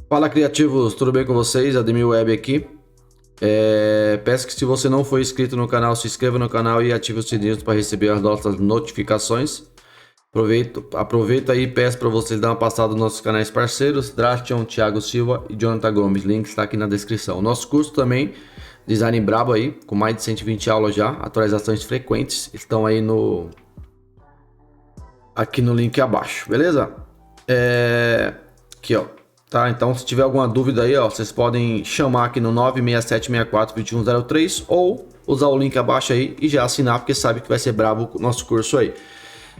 Fala, criativos, tudo bem com vocês? Ademir Web aqui. Peço que, se você não for inscrito no canal, se inscreva no canal e ative o sininho para receber as nossas notificações. Aproveita aí e peço para vocês dar uma passada nos nossos canais parceiros, Dration, Thiago Silva e Jonathan Gomes. Link está aqui na descrição. Nosso curso também, Design Brabo aí, com mais de 120 aulas já, atualizações frequentes, estão aí aqui no link abaixo, beleza? Aqui, ó. Tá, então se tiver alguma dúvida aí, ó, vocês podem chamar aqui no 967642103 ou usar o link abaixo aí e já assinar, porque sabe que vai ser brabo o nosso curso aí.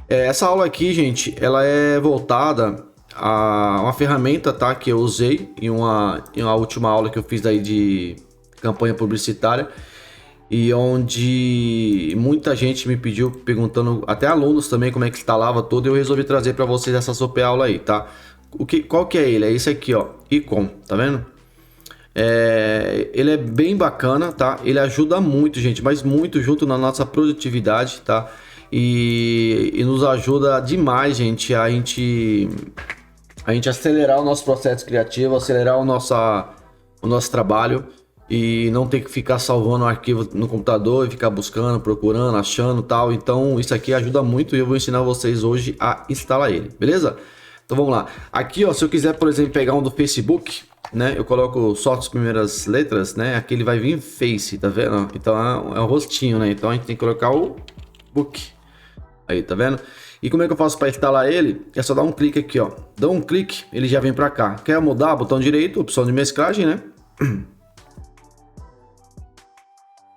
Essa aula aqui, gente, ela é voltada a uma ferramenta, tá, que eu usei em uma última aula que eu fiz aí de campanha publicitária, e onde muita gente me pediu, perguntando, até alunos também, como é que instalava tudo, e eu resolvi trazer para vocês essa super aula aí, tá? Qual que é ele? É esse aqui, ó, Icon, tá vendo? Ele é bem bacana, tá? Ele ajuda muito, gente, mas muito junto na nossa produtividade, tá? E nos ajuda demais, gente, a gente acelerar o nosso processo criativo, acelerar o nosso trabalho e não ter que ficar salvando o arquivo no computador e ficar buscando, procurando, achando, tal. Então isso aqui ajuda muito e eu vou ensinar vocês hoje a instalar ele, beleza? Então vamos lá. Aqui, ó, se eu quiser, por exemplo, pegar um do Facebook, né? Eu coloco só as primeiras letras, né? Aqui ele vai vir Face, tá vendo? Então é o rostinho, né? Então a gente tem que colocar o Book. Aí, tá vendo? E como é que eu faço para instalar ele? É só dar um clique aqui, ó. Dá um clique, ele já vem para cá. Quer mudar? Botão direito, opção de mesclagem, né?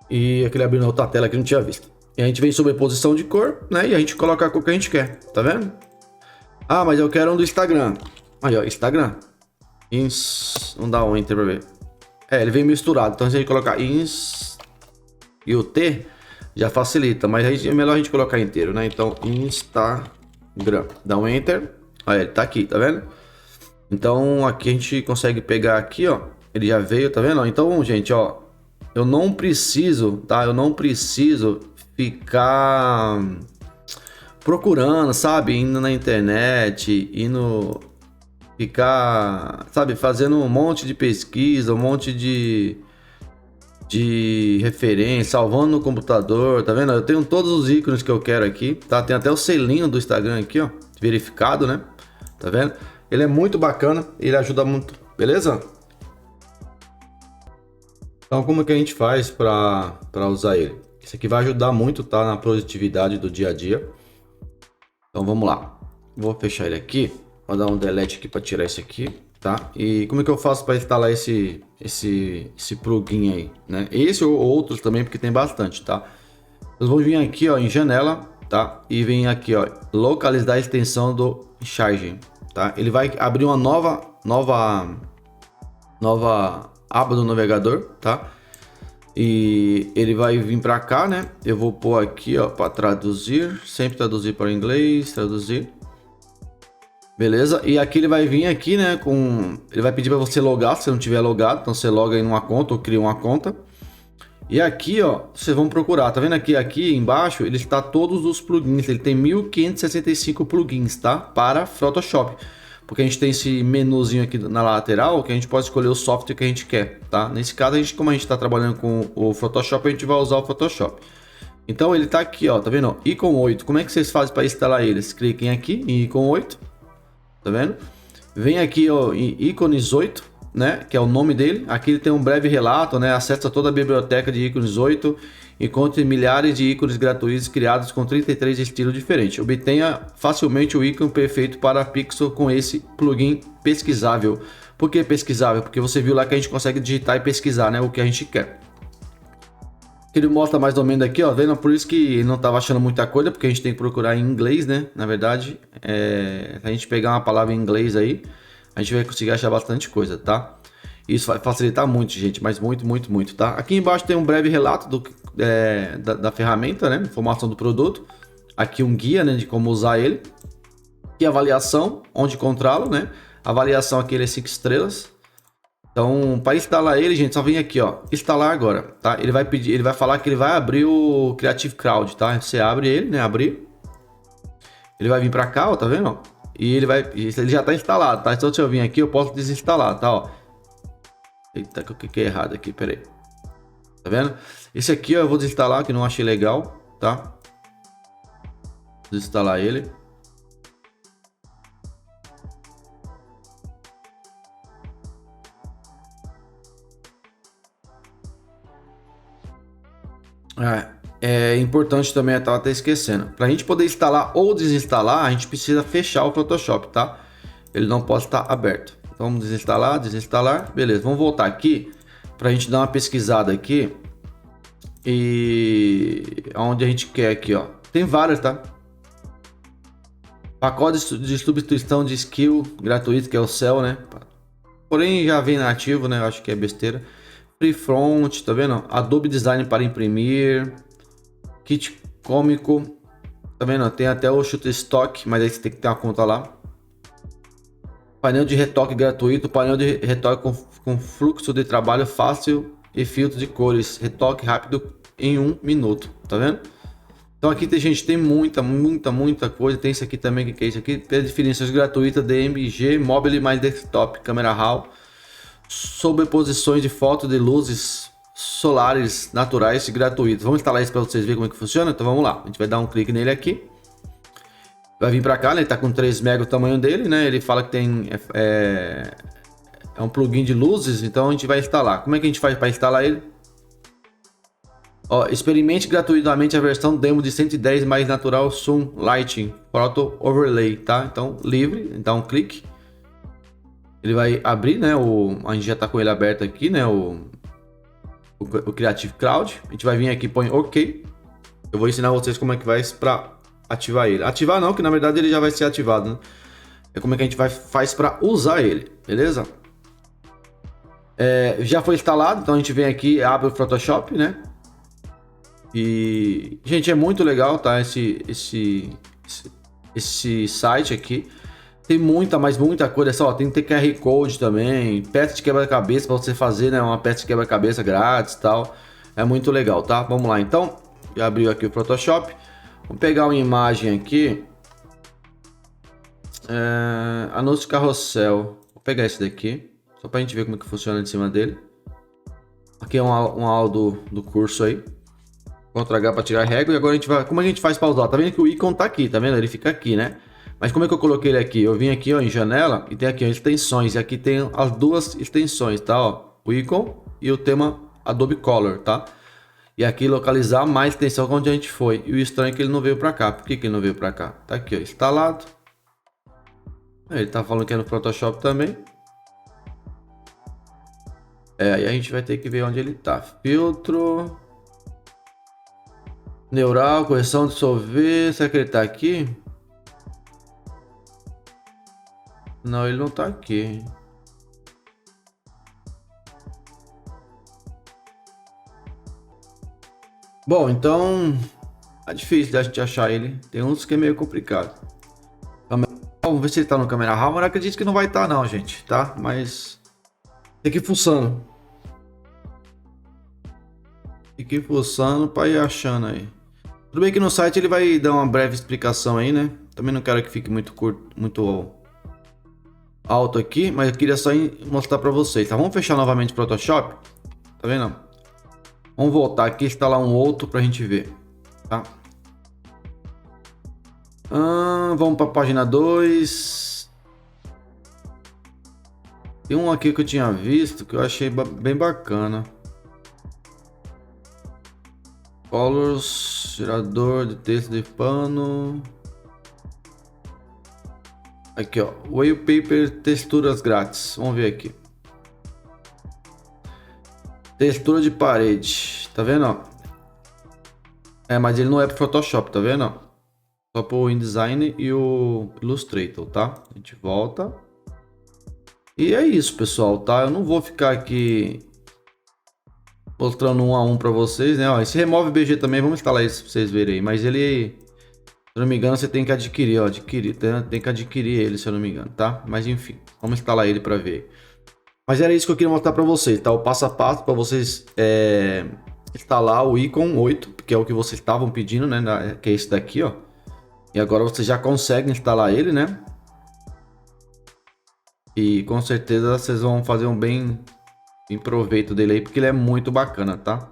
E aquele abriu na outra tela que não tinha visto. E a gente vem sobre posição de cor, né? E a gente coloca a cor que a gente quer, tá vendo? Ah, mas eu quero um do Instagram. Aí, ó, Instagram. Vamos dar um enter pra ver. Ele vem misturado. Então, se a gente colocar ins e o T, já facilita. Mas aí é melhor a gente colocar inteiro, né? Então, Instagram. Dá um enter. Aí, ele tá aqui, tá vendo? Então, aqui a gente consegue pegar aqui, ó. Ele já veio, tá vendo? Então, gente, ó. Eu não preciso, tá? Eu não preciso ficar procurando, sabe, indo na internet, ficar, sabe, fazendo um monte de pesquisa, um monte de referência, salvando no computador, tá vendo? Eu tenho todos os ícones que eu quero aqui, tá? Tem até o selinho do Instagram aqui, ó, verificado, né? Tá vendo? Ele é muito bacana, ele ajuda muito, beleza? Então, como que a gente faz para usar ele? Isso aqui vai ajudar muito, tá, na produtividade do dia a dia. Então vamos lá, vou fechar ele aqui, vou dar um delete aqui para tirar isso aqui, tá? E como é que eu faço para instalar esse plugin aí, né? Esse ou outros também, porque tem bastante, tá? Nós vamos vir aqui, ó, em janela, tá? E vem aqui, ó, localizar a extensão do charging, tá? Ele vai abrir uma nova aba do navegador, tá? E ele vai vir para cá, né? Eu vou pôr aqui, ó, para traduzir, sempre traduzir para o inglês, traduzir. Beleza? E aqui ele vai vir aqui, né, ele vai pedir para você logar, se não tiver logado, então você loga em uma conta ou cria uma conta. E aqui, ó, vocês vão procurar, tá vendo aqui embaixo, ele está todos os plugins, ele tem 1565 plugins, tá? Para Photoshop. Porque a gente tem esse menuzinho aqui na lateral que a gente pode escolher o software que a gente quer, tá? Nesse caso, como a gente está trabalhando com o Photoshop, a gente vai usar o Photoshop. Então ele tá aqui, ó, tá vendo? Ó, Icon 8. Como é que vocês fazem para instalar eles? Cliquem aqui em Icon 8, tá vendo? Vem aqui, ó, em ícones 8, né? Que é o nome dele. Aqui ele tem um breve relato, né? Acessa toda a biblioteca de ícones 8. Encontre milhares de ícones gratuitos criados com 33 estilos diferentes. Obtenha facilmente o ícone perfeito para Pixel com esse plugin pesquisável. Por que pesquisável? Porque você viu lá que a gente consegue digitar e pesquisar, né, o que a gente quer. Ele mostra mais ou menos aqui, ó, vendo? Por isso que não estava achando muita coisa, porque a gente tem que procurar em inglês, né? Na verdade, se a gente pegar uma palavra em inglês aí, a gente vai conseguir achar bastante coisa, tá? Isso vai facilitar muito, gente, mas muito, muito, muito, tá? Aqui embaixo tem um breve relato da ferramenta, né? Informação do produto. Aqui um guia, né, de como usar ele. Aqui avaliação, onde encontrá-lo, né? A avaliação aqui ele é 5 estrelas. Então, para instalar ele, gente, só vem aqui, ó, instalar agora, tá? Ele vai falar que ele vai abrir o Creative Cloud, tá? Você abre ele, né? Abrir. Ele vai vir para cá, ó, tá vendo? e ele já tá instalado, tá? Então se eu vir aqui, eu posso desinstalar, tá? Ó. Eita, que eu cliquei errado aqui, peraí. Tá vendo? Esse aqui, ó, eu vou desinstalar, que não achei legal, tá? Desinstalar ele. É importante também, eu tava até esquecendo. Para a gente poder instalar ou desinstalar, a gente precisa fechar o Photoshop, tá? Ele não pode estar aberto. Então vamos desinstalar, desinstalar. Beleza, vamos voltar aqui para a gente dar uma pesquisada aqui. E onde a gente quer aqui, ó. Tem vários, tá? Pacote de substituição de skill gratuito, que é o Cell, né? Porém já vem nativo, né? Eu acho que é besteira. Freefront, tá vendo? Adobe Design para imprimir. Kit cômico, tá vendo? Tem até o Shutterstock, mas aí você tem que ter uma conta lá. Painel de retoque gratuito, painel de retoque com fluxo de trabalho fácil e filtro de cores, retoque rápido em 1 minuto, tá vendo? Então aqui tem muita coisa. Tem isso aqui também, que é isso aqui? Definições gratuitas, DMG, mobile mais desktop, câmera RAW, sobreposições de foto de luzes solares naturais e gratuitos. Vamos instalar isso para vocês verem como é que funciona. Então vamos lá, a gente vai dar um clique nele aqui, vai vir para cá, né? Ele tá com 3 MB o tamanho dele, né? Ele fala que tem é um plugin de luzes, então a gente vai instalar. Como é que a gente faz para instalar ele? Ó, experimente gratuitamente a versão demo de 110 mais natural Sun Lighting Photo Overlay, tá? Então livre, dá um clique, ele vai abrir, né? A gente já tá com ele aberto aqui, né? O Creative Cloud. A gente vai vir aqui, põe OK. Eu vou ensinar vocês como é que vai para ativar ele. Ativar não, que na verdade ele já vai ser ativado, né? É como é que a gente faz para usar ele, beleza? Já foi instalado, então a gente vem aqui, abre o Photoshop, né? E, gente, é muito legal, tá? Esse site aqui. Tem muita coisa, só tem QR Code também, peça de quebra-cabeça para você fazer, né, uma peça de quebra-cabeça grátis e tal. É muito legal, tá? Vamos lá então. Já abriu aqui o Photoshop. Vamos pegar uma imagem aqui. Anúncio carrossel. Vou pegar esse daqui, só pra gente ver como é que funciona em cima dele. Aqui é um aula do curso aí. Ctrl H para tirar a régua. E agora a gente vai... Como a gente faz para usar? Tá vendo que o ícone tá aqui, tá vendo? Ele fica aqui, né? Mas como é que eu coloquei ele aqui? Eu vim aqui, ó, em janela e tem aqui, ó, extensões. E aqui tem as duas extensões, tá? Ó, o ícone e o tema Adobe Color, tá? E aqui localizar mais extensão onde a gente foi. E o estranho é que ele não veio para cá. Por que ele não veio para cá? Tá aqui, ó, instalado. Ele tá falando que é no Photoshop também. Aí a gente vai ter que ver onde ele tá. Filtro. Neural, correção, dissolver. Será que ele tá aqui? Não, ele não tá aqui. Bom, então é difícil da gente achar ele. Tem uns que é meio complicado. Vamos ver se ele tá no câmera RAW. Mas eu acredito que não vai estar não, gente, tá? Mas tem que ir fuçando. Tem que ir fuçando pra ir achando aí. Tudo bem que no site ele vai dar uma breve explicação aí, né? Também não quero que fique muito curto, muito alto aqui, mas eu queria só mostrar para vocês, tá? Vamos fechar novamente o Photoshop, tá vendo? Vamos voltar aqui e instalar um outro pra gente ver, tá? Vamos para a página 2. Tem um aqui que eu tinha visto que eu achei bem bacana. Colors, gerador de texto de pano. Aqui, ó, Wallpaper, texturas grátis. Vamos ver aqui. Textura de parede, tá vendo, ó? Mas ele não é pro Photoshop, tá vendo, ó? Só pro InDesign e o Illustrator, tá? A gente volta. E é isso, pessoal, tá? Eu não vou ficar aqui mostrando um a um para vocês, né? Ó, esse Remove BG também, vamos instalar isso para vocês verem aí. Mas ele, se eu não me engano, você tem que adquirir, ó. Tem que adquirir ele, se eu não me engano, tá? Mas enfim, vamos instalar ele para ver. Mas era isso que eu queria mostrar para vocês, tá? O passo a passo para vocês instalar o Icon 8, que é o que vocês estavam pedindo, né? Que é esse daqui, ó. E agora você já consegue instalar ele, né? E com certeza vocês vão fazer um bem proveito dele aí, porque ele é muito bacana, tá?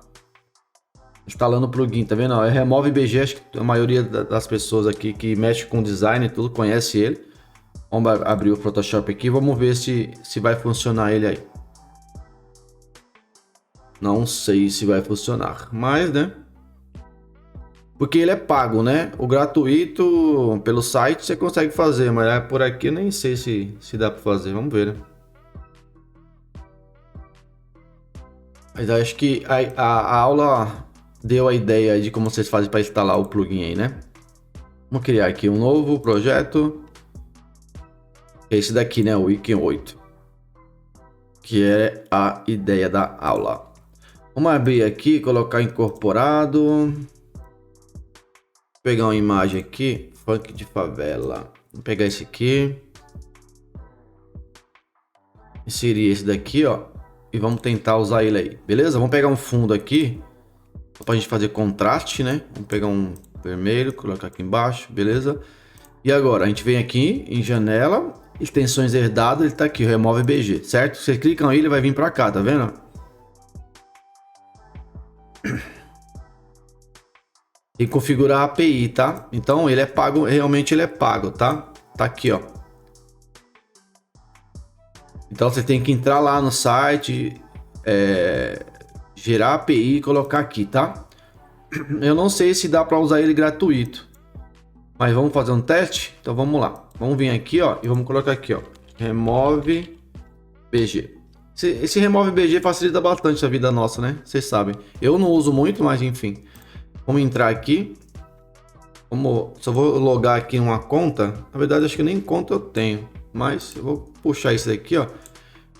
Instalando o plugin, tá vendo? É Remove BG, acho que a maioria das pessoas aqui que mexe com design e tudo conhece ele. Vamos abrir o Photoshop aqui, vamos ver se vai funcionar ele aí. Não sei se vai funcionar, mas, né? Porque ele é pago, né? O gratuito, pelo site, você consegue fazer, mas por aqui eu nem sei se dá para fazer. Vamos ver, né? Mas acho que a aula deu a ideia de como vocês fazem para instalar o plugin aí, né? Vamos criar aqui um novo projeto. Esse daqui, né? O Wiki 8. Que é a ideia da aula. Vamos abrir aqui, colocar incorporado. Pegar uma imagem aqui, funk de favela. Vou pegar esse aqui. Inserir esse daqui, ó. E vamos tentar usar ele aí, beleza? Vamos pegar um fundo aqui. Pra gente fazer contraste, né? Vamos pegar um vermelho, colocar aqui embaixo, beleza? E agora, a gente vem aqui em janela, extensões herdadas, ele tá aqui, remove BG, certo? Vocês clicam aí, ele vai vir pra cá, tá vendo? E configurar a API, tá? Então ele é pago, realmente ele é pago, tá? Tá aqui, ó. Então você tem que entrar lá no site, gerar a API e colocar aqui, tá? Eu não sei se dá para usar ele gratuito, mas vamos fazer um teste? Então vamos lá. Vamos vir aqui, ó, e vamos colocar aqui, ó, remove BG. Esse remove BG facilita bastante a vida nossa, né? Vocês sabem. Eu não uso muito, mas enfim. Vamos entrar aqui. Só vou logar aqui uma conta. Na verdade, acho que nem conta eu tenho. Mas eu vou puxar isso aqui, ó.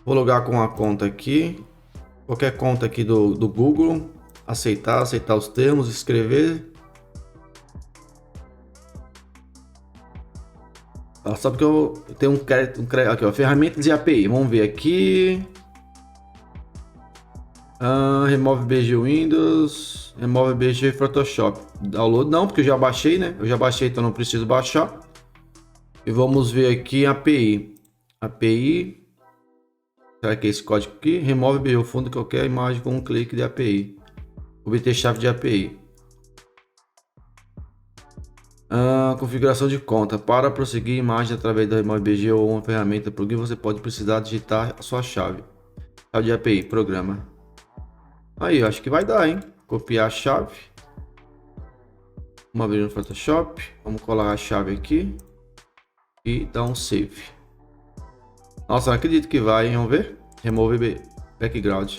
Vou logar com uma conta aqui. Qualquer conta aqui do Google. Aceitar os termos, escrever. Só porque eu tenho um crédito aqui, ó. Ferramentas e API. Vamos ver aqui. Remove BG Windows, remove BG Photoshop. Download não, porque eu já baixei, né? Eu já baixei, então não preciso baixar. E vamos ver aqui API. API. Será que é esse código aqui? Remove BG, o fundo de qualquer imagem com um clique de API. Obter chave de API. Configuração de conta. Para prosseguir imagem através do Remove BG ou uma ferramenta plugin, você pode precisar digitar a sua chave. Chave de API, programa. Aí, eu acho que vai dar, hein? Copiar a chave. Vamos abrir no Photoshop. Vamos colar a chave aqui. E dar um save. Nossa, não acredito que vai, hein? Vamos ver? Remove background.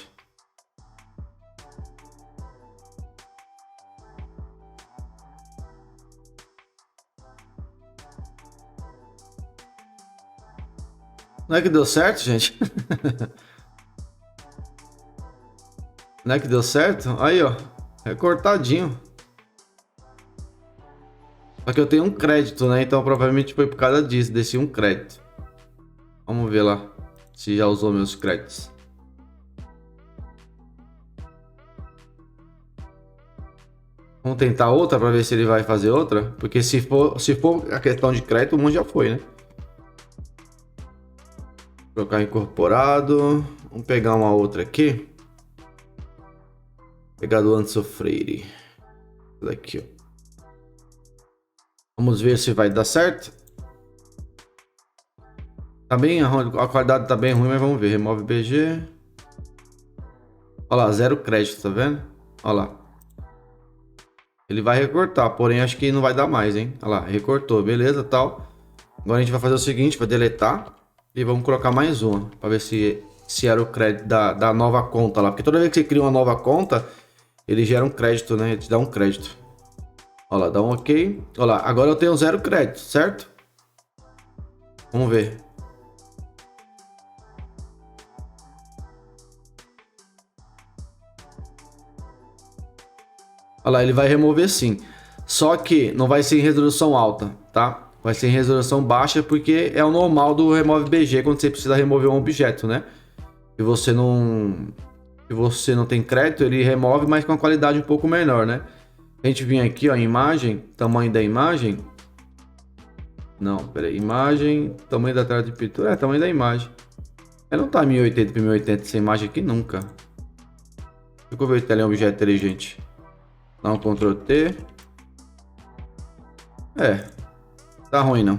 Não é que deu certo, gente? Não é que deu certo? Aí, ó. Recortadinho. Só que eu tenho um crédito, né? Então provavelmente foi por causa disso. Desci um crédito. Vamos ver lá. Se já usou meus créditos. Vamos tentar outra para ver se ele vai fazer outra. Porque se for a questão de crédito, o mundo já foi, né? Trocar incorporado. Vamos pegar uma outra aqui. Pegar do Anderson Freire. Daqui, ó. Vamos ver se vai dar certo. Tá bem, a qualidade tá bem ruim, mas vamos ver. Remove BG. Olha lá, 0 crédito, tá vendo? Olha lá. Ele vai recortar, porém acho que não vai dar mais, hein? Olha lá, recortou, beleza, tal. Agora a gente vai fazer o seguinte, vai deletar. E vamos colocar mais uma, para ver se era o crédito da nova conta lá. Porque toda vez que você cria uma nova conta, ele gera um crédito, né? Ele te dá um crédito. Olha lá, dá um ok. Olha lá, agora eu tenho 0 crédito, certo? Vamos ver. Olha lá, ele vai remover sim. Só que não vai ser em resolução alta, tá? Vai ser em resolução baixa porque é o normal do Remove BG quando você precisa remover um objeto, né? E você não tem crédito, ele remove, mas com a qualidade um pouco menor, né? A gente vem aqui, ó, imagem, tamanho da imagem. Não, peraí. Imagem, tamanho da tela de pintura. É, tamanho da imagem. Não tá 1080 por 1080 essa imagem aqui nunca. Deixa eu converter ela em objeto inteligente. Dá um Ctrl T. É. Tá ruim não.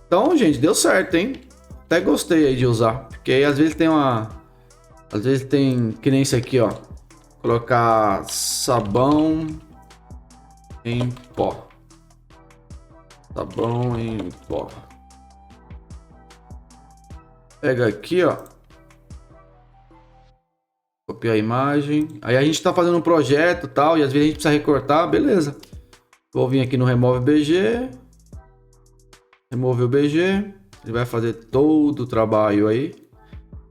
Então, gente, deu certo, hein? Até gostei aí de usar. Porque aí às vezes tem uma... Às vezes tem... Que nem isso aqui, ó. Colocar sabão em pó. Sabão em pó. Pega aqui, ó. Copiar a imagem. Aí a gente tá fazendo um projeto e tal. E às vezes a gente precisa recortar. Beleza. Vou vir aqui no Remove BG. Remove o BG. Ele vai fazer todo o trabalho aí.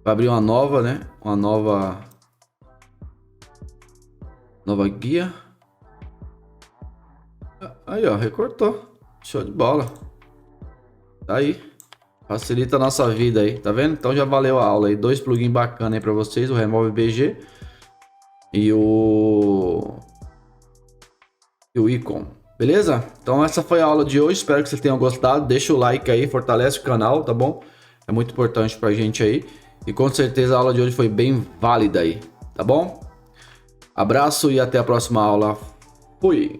Vai abrir uma nova, né? Uma nova guia. Aí, ó. Recortou. Show de bola. Tá aí. Facilita a nossa vida aí, tá vendo? Então já valeu a aula aí. 2 plugins bacanas aí pra vocês. O Remove BG. E o Icon. Beleza? Então essa foi a aula de hoje. Espero que vocês tenham gostado. Deixa o like aí. Fortalece o canal, tá bom? É muito importante pra gente aí. E com certeza a aula de hoje foi bem válida aí. Tá bom? Abraço e até a próxima aula. Fui!